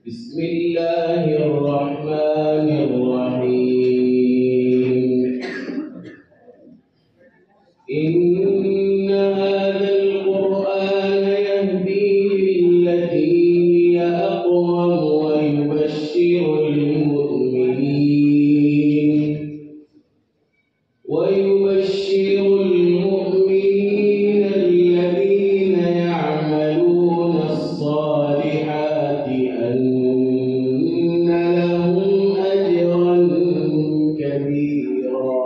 بسم الله الرحمن الرحيم. إن هذا القرآن يهدي للتي هي أقوم ويبشر المؤمنين الذين يعملون الصالحات أن لهم أجرا كبيرا،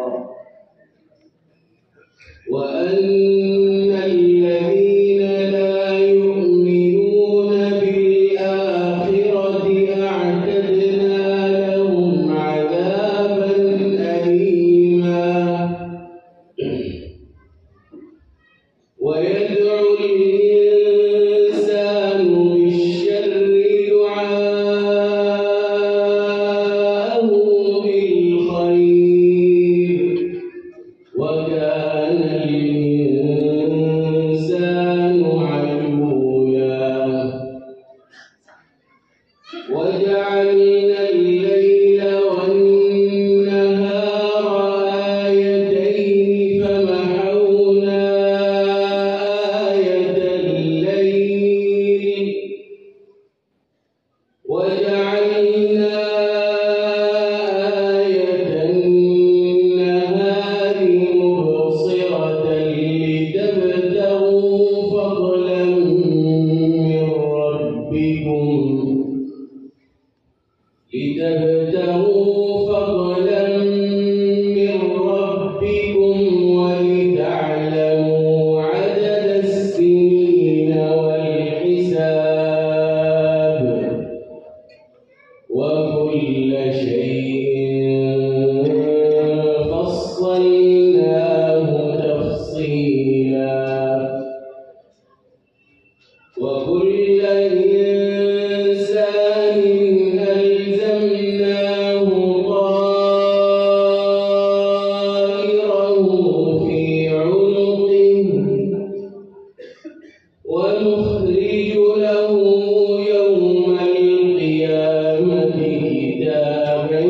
وأن الذين لا يؤمنون بالآخرة أعتدنا لهم عذابا أليما. ويدعو الإنسان بالشر دعاءه بالخير، وكان الإنسان عجولا. وجعلنا الليل والنهار آيتين فمحونا آية الليل وجعلنا آية النهار مبصرة لتبتغوا فضلا من ربكم ولتعلموا عدد السنين والحساب، وكل شيء فصلناه تفصيلا. وكل إنسان ألزمناه طائره في عنقه، ونخرج له يوم القيامة كتابا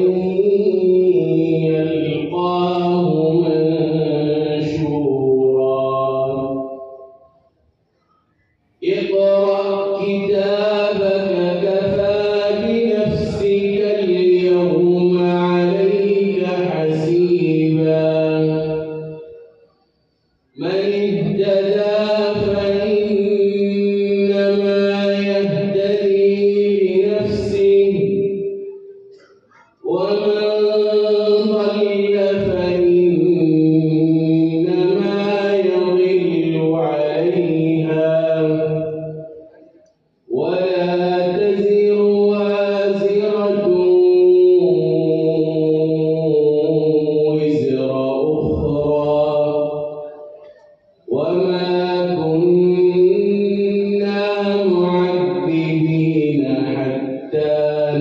يلقاه منشورا. اقرأ كتابك كفى بنفسك اليوم عليك حسيبا. من اهتدى فإنما يهتدي لنفسه، ومن ضل فإنما يضل عليها، ولا تزر وازرة وزر أخرى، وما كنا معذبين حتى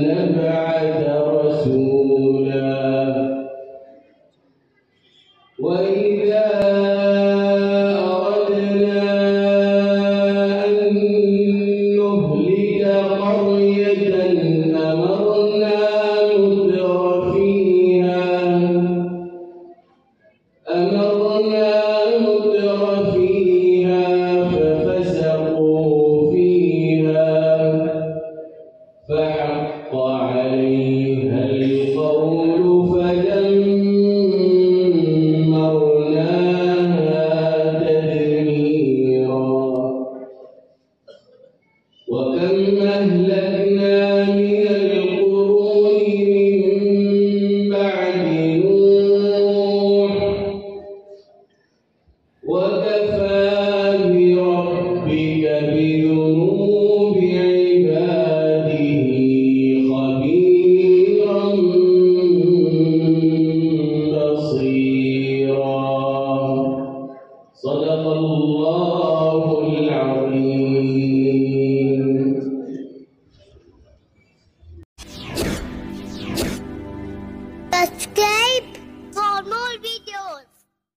نبعث رسولا. وإذا